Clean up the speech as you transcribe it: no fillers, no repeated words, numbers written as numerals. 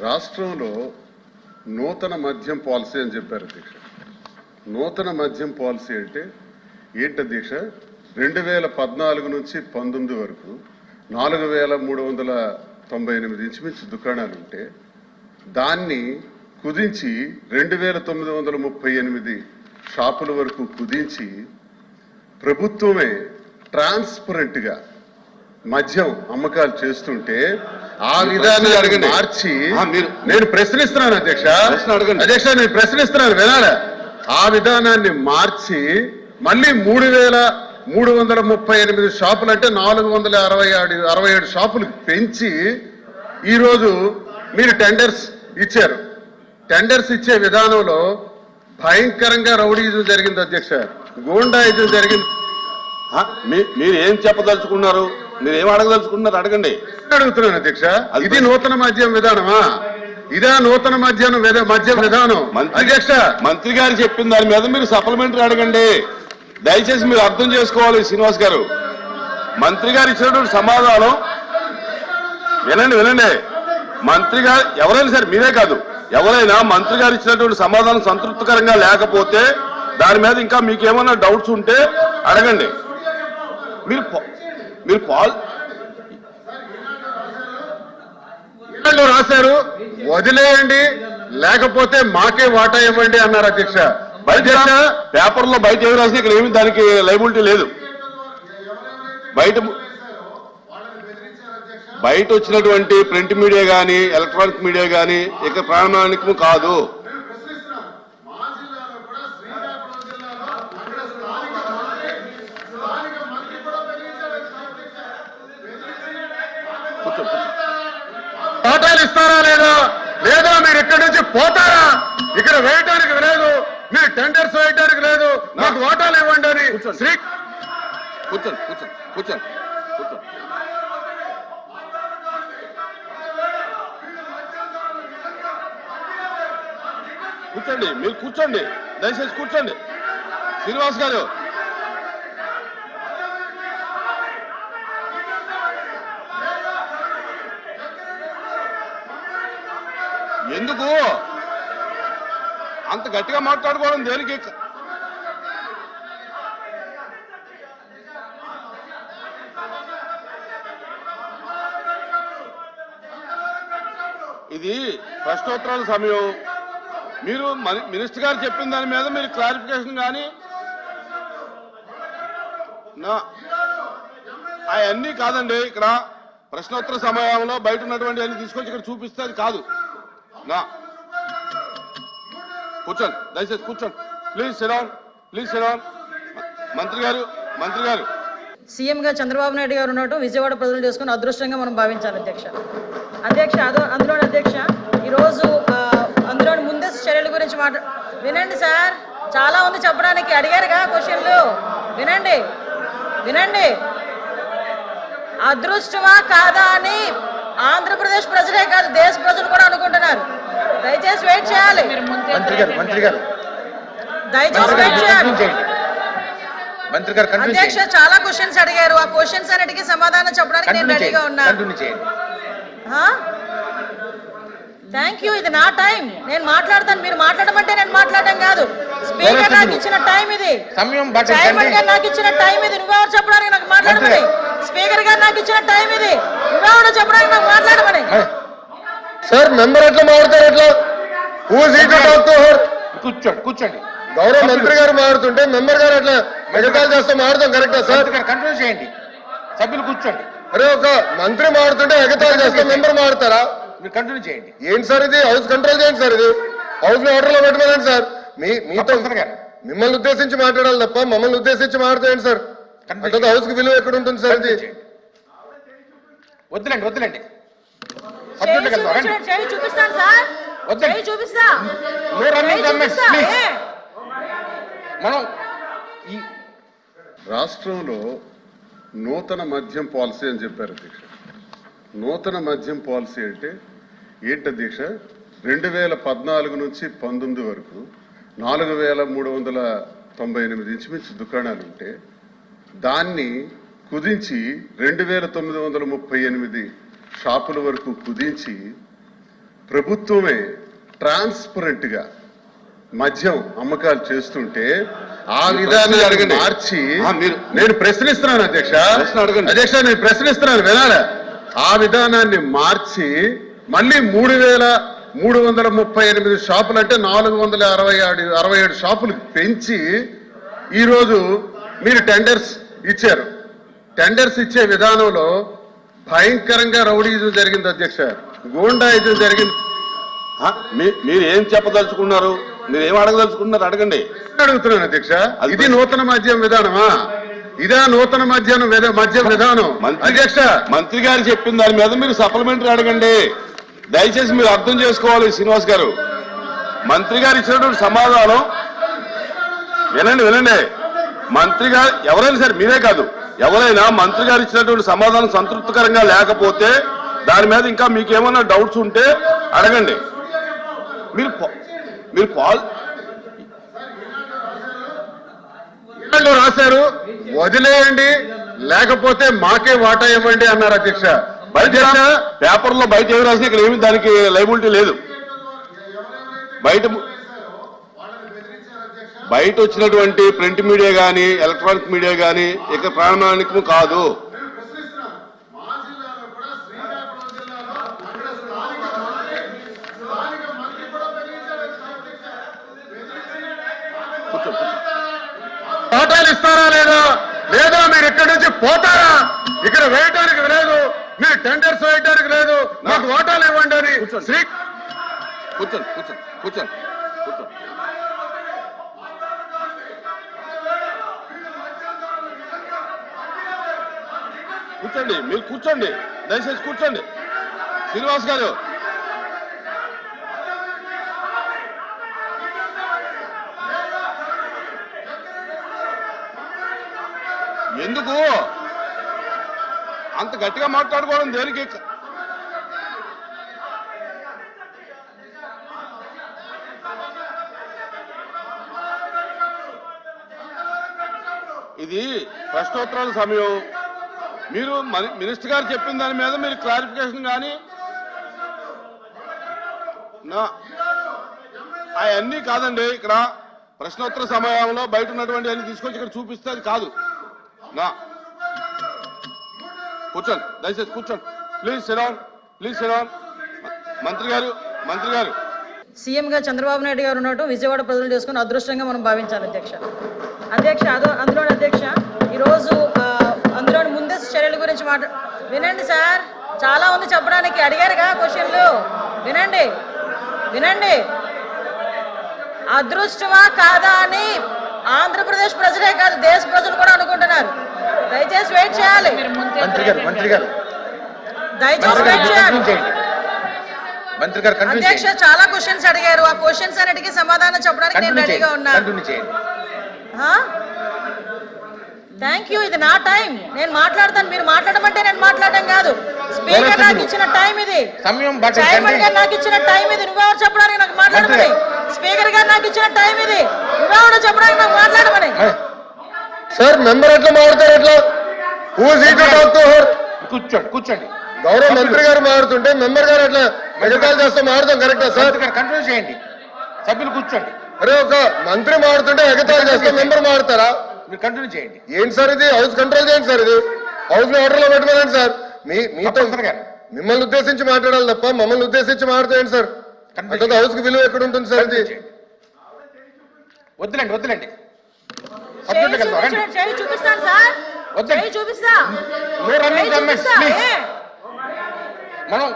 రాష్ట్రంలో నూతన మద్యం పాలసీ అని చెప్పారు అధ్యక్ష. నూతన మద్యం పాలసీ అంటే ఏంటి అధ్యక్ష? 2014 నుంచి 19 వరకు 4398 ఇంచుమించు దుకాణాలు ఉంటే దాన్ని కుదించి 2938 షాపుల వరకు కుదించి ప్రభుత్వమే ట్రాన్స్పరెంట్ గా మద్యం అమ్మకాలు చేస్తుంటే ఆ విధానాన్ని మార్చి నేను ప్రశ్నిస్తున్నాను అధ్యక్ష. నేను ప్రశ్నిస్తున్నాను వినాలా? ఆ విధానాన్ని మార్చి మళ్ళీ 3338 షాపులు అంటే 467 షాపులు పెంచి ఈరోజు మీరు టెండర్స్ ఇచ్చారు. టెండర్స్ ఇచ్చే విధానంలో భయంకరంగా రౌడీజం జరిగింది అధ్యక్ష, గూండాయిజం జరిగింది. మీరు ఏం చెప్పదలుచుకున్నారు? మీరు ఏం అడగదలుచుకున్నారు? అడగండి. అడుగుతున్నాను అధ్యక్ష. ఇది నూతన మద్యం విధానమా? ఇదే నూతన మద్యం విధానం అధ్యక్ష. మంత్రి గారు చెప్పిన దాని మీద మీరు సప్లిమెంటరీ అడగండి. దయచేసి మీరు అర్థం చేసుకోవాలి శ్రీనివాస్ గారు. మంత్రి గారు ఇచ్చినటువంటి సమాధానం వినండి. మంత్రి గారు ఎవరైనా సరే, మీరే కాదు ఎవరైనా మంత్రి గారు ఇచ్చినటువంటి సమాధానం సంతృప్తికరంగా లేకపోతే దాని మీద ఇంకా మీకు ఏమైనా డౌట్స్ ఉంటే అడగండి. మీరు రాశారు, వదిలేయండి లేకపోతే మాకే వాటా ఇవ్వండి అన్నారు అధ్యక్ష. పేపర్లో బయట ఏమి రాసినా ఇక్కడ ఏమి దానికి లైబిలిటీ లేదు. బయట వచ్చినటువంటి ప్రింట్ మీడియా కానీ ఎలక్ట్రానిక్ మీడియా కానీ ఇక ప్రామాణికం కాదు. వాటాలు ఇస్తారా లేదా మీరు ఇక్కడి నుంచి పోతారా? ఇక్కడ వేయటానికి లేదు, మీరు టెండర్స్ వేయటానికి లేదు, మాకు వాటాలు ఇవ్వండి అని. కూర్చోండి, మీరు కూర్చోండి, దయచేసి కూర్చోండి. శ్రీనివాస్ గారు ఎందుకు అంత గట్టిగా మాట్లాడుకోవడం దేనికి? ఇది ప్రశ్నోత్తరాల సమయం. మీరు మినిస్టర్ గారు చెప్పిన దాని మీద మీరు క్లారిఫికేషన్ కానీ అవన్నీ కాదండి. ఇక్కడ ప్రశ్నోత్తర సమయంలో బయట ఉన్నటువంటి అన్ని తీసుకొచ్చి ఇక్కడ చూపిస్తే అది కాదు. కూర్చోండి, దయచేసి కూర్చోండి. Please SIT down. మంత్రి గారు సీఎం గా చంద్రబాబు నాయుడు గారు ఉండటం విజయవాడ ప్రజలు చేసుకుని అదృష్టంగా మనం భావించాలి అధ్యక్ష. అందులో అధ్యక్ష ఈరోజు అందులో ముందస్తు చర్యల గురించి వినండి సార్, చాలా ఉంది చెప్పడానికి. అడిగారుగా క్వశ్చన్లు, వినండి. అదృష్టమా కాదా అని ఆంధ్రప్రదేశ్ ప్రజలే కాదు దేశ ప్రజలు కూడా అనుకుంటున్నారు. దయచేసి వెయిట్ చేయాలి. దయచేసి వెయిట్ చేయాలి. అధ్యక్ష చాలా క్వశ్చన్స్ అడిగారు. ఆ క్వశ్చన్స్ అన్నిటికీ సమాధానం చెప్పడానికి నేను రెడీగా ఉన్నాను. Thank you. ఇది నా టైం, నేను మాట్లాడతాను. మీరు మాట్లాడమంటే నేను మాట్లాడడం కాదు. స్పీకర్ నాకు ఇచ్చిన టైం ఇది, చైర్మన్ గారు నాకు ఇచ్చిన టైం ఇది. నువ్వెవరు చెప్పడానికి నాకు మాట్లాడమని? స్పీకర్ గారు నాకు ఇచ్చిన టైం ఇది, నువ్వెవరు చెప్పడానికి నాకు మాట్లాడమని? సార్ మెంబర్ ఎట్లా మాట్లాడతారు? ఎట్లా కూర్చోండి. గౌరవ మంత్రి గారు మాట్లాడుతుంటే మెంబర్ గారు ఎట్లా మెగతాలు చేస్తే మాట్లాడతాం కరెక్టా సార్? కంటిన్యూ చేయండి. సభ్యులు కూర్చోండి. అరే ఒక మంత్రి మాట్లాడుతుంటే ఎగతాలు చేస్తే మెంబర్ మాట్లాడతారా? మీరు కంటిన్యూ చేయండి. ఏంటి సార్ ఇది? హౌస్ కంట్రోల్ చేయండి సార్. ఇది హౌస్ ని ఆర్డర్ లో పెట్టమనండి సార్. మీతో మిమ్మల్ని ఉద్దేశించి మాట్లాడాలి తప్ప మమ్మల్ని ఉద్దేశించి మాట్లాడతాయండి సార్. అంటే హౌస్ కి విలువ ఎక్కడ ఉంటుంది సార్? ఇది వద్దులేండి. రాష్ట్రంలో నూతన మద్యం పాలసీ అని చెప్పారు అధ్యక్ష. నూతన మద్యం పాలసీ అంటే ఏంటి అధ్యక్ష? 2014 నుంచి 19 వరకు 4398 ఇంచుమించు దుకాణాలు ఉంటే దాన్ని కుదించి 2938 షాపుల వరకు కుదించి ప్రభుత్వమే ట్రాన్స్పరెంట్ గా మద్యం అమ్మకాలు చేస్తుంటే ఆ విధానాన్ని అడగండి. మార్చి మీరు- నేను ప్రశ్నిస్తున్నాను అధ్యక్ష. ప్రశ్న అడగండి. అధ్యక్ష నేను ప్రశ్నిస్తున్నాను వినాలా? ఆ విధానాన్ని మార్చి మళ్ళీ 3,338 షాపులు అంటే 467 షాపులు పెంచి ఈరోజు మీరు టెండర్స్ ఇచ్చారు. టెండర్స్ ఇచ్చే విధానంలో భయంకరంగా రౌడీజం జరిగింది అధ్యక్ష, గూండాయిజం జరిగింది. మీరు ఏం చెప్పదలుచుకున్నారు, మీరు ఏం అడగదలుచుకున్నారు అడగండి. అడుగుతున్నాను అధ్యక్ష, ఇది నూతన మద్యం విధానమా? ఇదే నూతన మద్యం విధానం అధ్యక్ష. మంత్రి గారు చెప్పిన దాని మీద మీరు సప్లిమెంటరీ అడగండి. దయచేసి మీరు అర్థం చేసుకోవాలి శ్రీనివాస్ గారు. మంత్రి గారు ఇచ్చినటువంటి సమాధానం వినండి. మంత్రి గారు ఎవరైనా సరే మీరే కాదు, ఎవరైనా మంత్రి గారు ఇచ్చినటువంటి సమాధానం సంతృప్తికరంగా లేకపోతే దాని మీద ఇంకా మీకు ఏమైనా డౌట్స్ ఉంటే అడగండి. మీరు పాల్ రాశారు, వదిలేయండి లేకపోతే మాకే వాటా ఇవ్వండి అన్నారు అధ్యక్ష. పేపర్లో బయట ఏమి రాసినా ఇక్కడ ఏమి దానికి లైబిలిటీ లేదు. బయట వచ్చినటువంటి ప్రింట్ మీడియా కానీ ఎలక్ట్రానిక్ మీడియా కానీ ఇక ప్రామాణికము కాదు. వాటాలు ఇస్తారా లేదా మీరు ఇక్కడి నుంచి పోతారా? ఇక్కడ వేయటానికి లేదు, మీరు టెండర్స్ వేయటానికి లేదు, నాకు వాటాలు ఇవ్వండి అని శ్రీ కూర్చోండి. మీరు కూర్చోండి, దయచేసి కూర్చోండి శ్రీనివాస్ గారు. ఎందుకు అంత గట్టిగా మాట్లాడుకోవడం దేనికి? ఇది ప్రశ్నోత్తరాల సమయం. మీరు మినిస్టర్ గారు చెప్పిన దాని మీద మీరు క్లారిఫికేషన్ కానీ అవన్నీ కాదండి. ఇక్కడ ప్రశ్నోత్తర సమయంలో బయట ఉన్నటువంటి అన్ని తీసుకొచ్చి ఇక్కడ చూపిస్తే అది కాదు. కూర్చోండి, దయచేసి కూర్చోండి. Please sit down. మంత్రి గారు సీఎం గా చంద్రబాబు నాయుడు గారు ఉండటం విజయవాడ ప్రజలు చేసుకుని అదృష్టంగా మనం భావించాలి అధ్యక్ష. అందులో అధ్యక్ష ఈరోజు అందులోని ముందస్తు చర్యల గురించి వినండి సార్, చాలా ఉంది చెప్పడానికి. అడిగారుగా క్వశ్చన్లు, వినండి. అదృష్టమా కాదా అని ఆంధ్రప్రదేశ్ ప్రజలే కాదు దేశ ప్రజలు కూడా అనుకుంటున్నారు. దయచేసి వెయిట్ చేయాలి. దయచేసి వెయిట్ చేయాలి. అధ్యక్ష చాలా క్వశ్చన్స్ అడిగారు, ఆ క్వశ్చన్స్ అన్నిటికీ సమాధానం చెప్పడానికి నేను రెడీగా ఉన్నాను. Thank you. ఇది నా టైం, నేను మాట్లాడతాను. మీరు మాట్లాడమంటే నేను మాట్లాడడం కాదు. స్పీకర్ నాకు ఇచ్చిన టైం ఇది, చైర్మన్ గారు నాకు ఇచ్చిన టైం ఇది. నువ్వెవరు చెప్పడానికి నాకు మాట్లాడమని? స్పీకర్ గారు నాకు ఇచ్చిన టైం ఇది, నువ్వెవరు చెప్పడానికి నాకు మాట్లాడమని? సార్ మెంబర్ ఎట్లా మాట్లాడతారు? ఎట్లా కూర్చోండి. గౌరవ మంత్రి గారు మారుతుంటే మెంబర్ గారు ఎట్లా మెడికల్ చేస్తే మారుతాం కరెక్టా సార్? కంట్రోల్ చేయండి, సభ్యులు కూర్చోండి. అరే ఒక మంత్రి మారుతుంటే ఎగతాలు చేస్తే మెంబర్ మారుతారా? మీరు కంటిన్యూ చేయండి. ఏంటి సార్ ఇది? హౌస్ కంట్రోల్ చేయండి సార్. ఇది హౌస్ ని ఆర్డర్ లో పెట్టుకోండి సార్. మీతో మిమ్మల్ని ఉద్దేశించి మాట్లాడాలి తప్ప మమ్మల్ని ఉద్దేశించి మాట్లాడండి సార్. అంటే హౌస్ కి విలువ ఎక్కడ ఉంటుంది సార్? ఇది వద్దులేండి. చూపిస్తాను సార్, చూపిస్తా. మనం